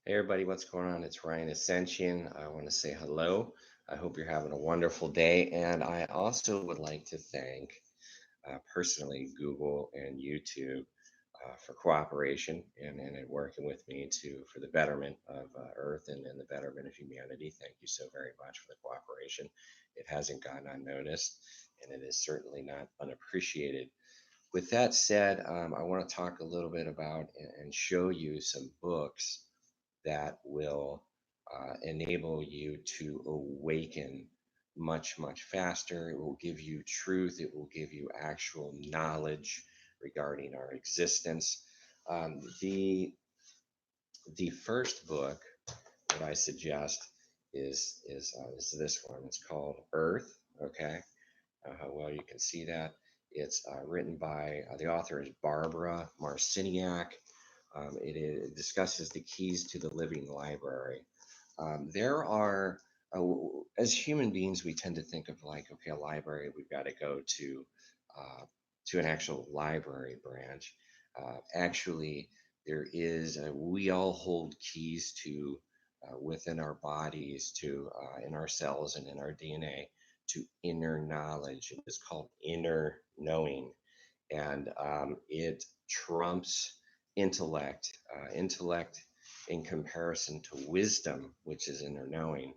Hey everybody, what's going on? It's Ryan Ascension. I want to say hello. I hope you're having a wonderful day. And I also would like to thank personally Google and YouTube for cooperation and working with me for the betterment of Earth and the betterment of humanity. Thank you so very much for the cooperation. It hasn't gone unnoticed, and it is certainly not unappreciated. With that said, I want to talk a little bit about and show you some books that will enable you to awaken much faster. It will give you truth. It will give you actual knowledge regarding our existence. The first book that I suggest is this one. It's called Earth. Okay, well you can see that it's written by the author is Barbara Marciniak. It discusses the keys to the living library. There are, as human beings, we tend to think of like, okay, a library, we've got to go to an actual library branch. Actually, we all hold keys to within our bodies, to in our cells and in our DNA, to inner knowledge. It is called inner knowing, and it trumps intellect. Intellect, in comparison to wisdom, which is inner knowing,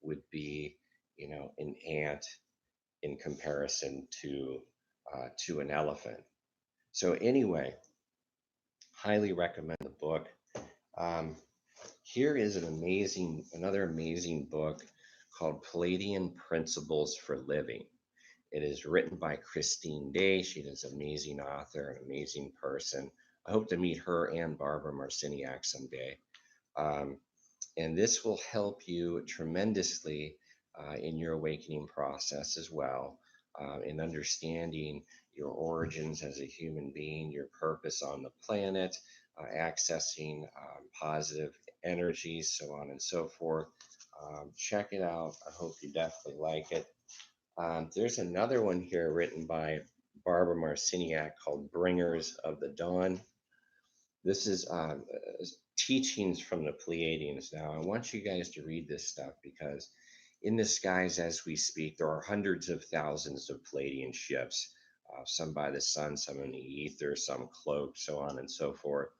would be, an ant in comparison to an elephant. So anyway, highly recommend the book. Um, Here is another amazing book called Palladian Principles for Living. It is written by Christine Day. She is an amazing author, an amazing person. I hope to meet her and Barbara Marciniak someday. Um, and this will help you tremendously in your awakening process as well, in understanding your origins as a human being, your purpose on the planet, accessing positive energies, so on and so forth. Check it out. I hope you definitely like it. There's another one here written by Barbara Marciniak called Bringers of the Dawn. This is teachings from the Pleiadians. Now, I want you guys to read this stuff because in the skies as we speak, there are hundreds of thousands of Pleiadian ships, some by the sun, some in the ether, some cloaked, so on and so forth.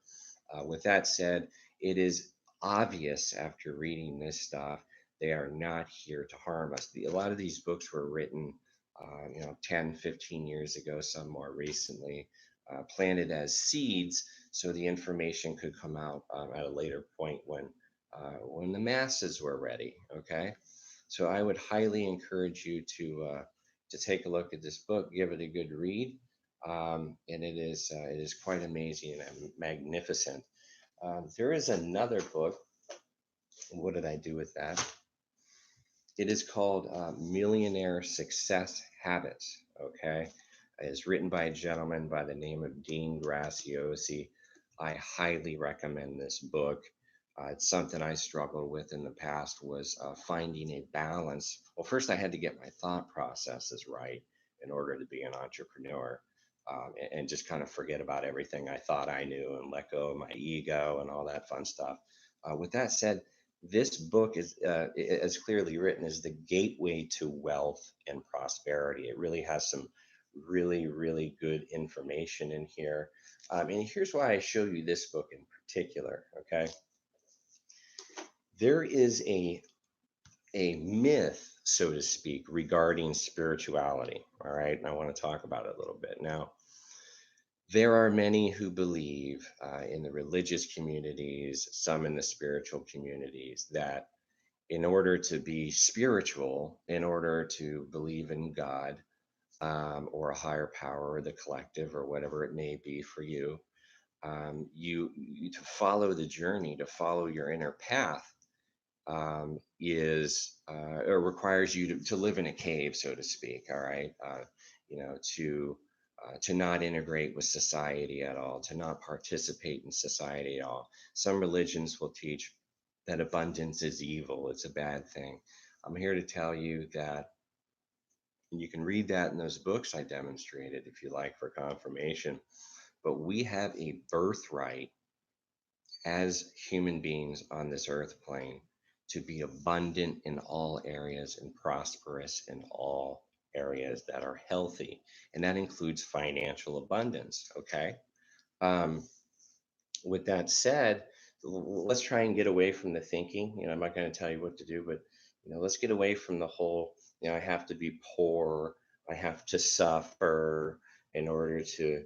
With that said, it is obvious after reading this stuff, they are not here to harm us. A lot of these books were written, 10, 15 years ago, some more recently, planted as seeds so the information could come out at a later point when the masses were ready. Okay, so I would highly encourage you to take a look at this book, give it a good read, and it is quite amazing and magnificent. There is another book. What did I do with that? It is called Millionaire Success Habits. Okay, it's written by a gentleman by the name of Dean Graciosi. I highly recommend this book. It's something I struggled with in the past was finding a balance. Well, first I had to get my thought processes right in order to be an entrepreneur, and just kind of forget about everything I thought I knew and let go of my ego and all that fun stuff. With that said, this book is, as clearly written, is the gateway to wealth and prosperity. It really has some really good information in here. And here's why I show you this book in particular. Okay, there is a myth, so to speak, regarding spirituality. All right, and I want to talk about it a little bit now. There are many who believe in the religious communities, some in the spiritual communities, that in order to be spiritual, in order to believe in God, or a higher power or the collective or whatever it may be for you, you to follow the journey, to follow your inner path, is or requires you to live in a cave, so to speak. All right, to not integrate with society at all, to not participate in society at all. Some religions will teach that abundance is evil, it's a bad thing. I'm here to tell you that, and you can read that in those books I demonstrated if you like for confirmation, but we have a birthright as human beings on this earth plane to be abundant in all areas and prosperous in all areas that are healthy. And that includes financial abundance. Okay. Um, with that said, let's try and get away from the thinking. I'm not going to tell you what to do, but let's get away from the whole. I have to be poor. I have to suffer in order to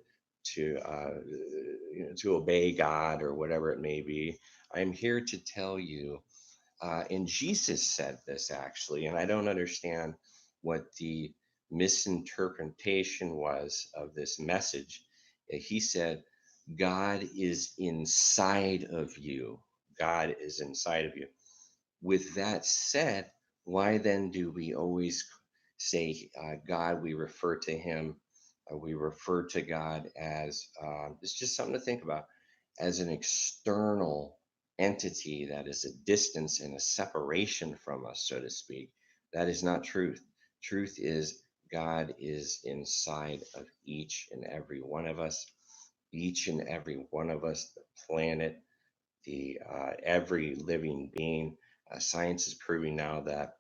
obey God or whatever it may be. I'm here to tell you, and Jesus said this actually, and I don't understand what the misinterpretation was of this message. He said, God is inside of you. God is inside of you. With that said, why then do we always say God? We refer to Him, we refer to God as, it's just something to think about, as an external entity that is a distance and a separation from us, so to speak. That is not truth. Truth is God is inside of each and every one of us, each and every one of us, the planet, the every living being. Science is proving now that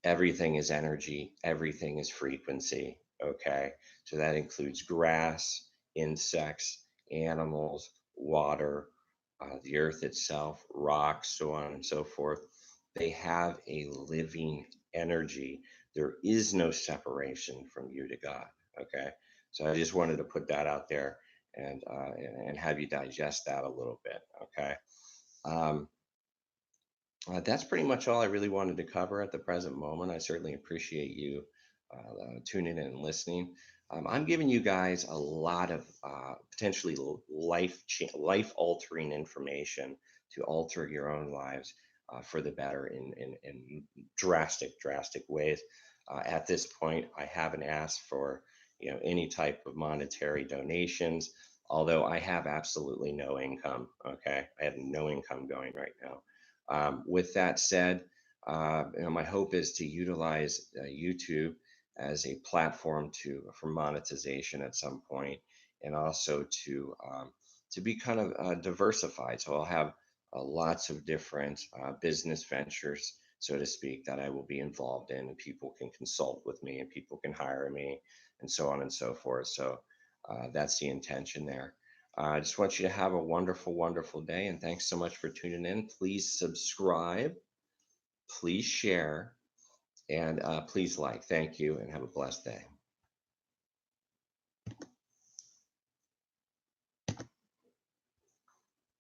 everything is energy, everything is frequency. Okay, so that includes grass, insects, animals, water, the earth itself, rocks, so on and so forth. They have a living energy. There is no separation from you to God. Okay, so I just wanted to put that out there and have you digest that a little bit. Okay. Um, that's pretty much all I really wanted to cover at the present moment. I certainly appreciate you tuning in and listening. I'm giving you guys a lot of potentially life altering information to alter your own lives for the better in drastic ways. At this point, I haven't asked for any type of monetary donations, although I have absolutely no income. Okay, I have no income going right now. With that said, my hope is to utilize YouTube as a platform for monetization at some point, and also to be kind of diversified. So I'll have lots of different business ventures, so to speak, that I will be involved in, and people can consult with me, and people can hire me, and so on and so forth. So that's the intention there. I just want you to have a wonderful, wonderful day. And thanks so much for tuning in. Please subscribe, please share, and please like. Thank you, and have a blessed day.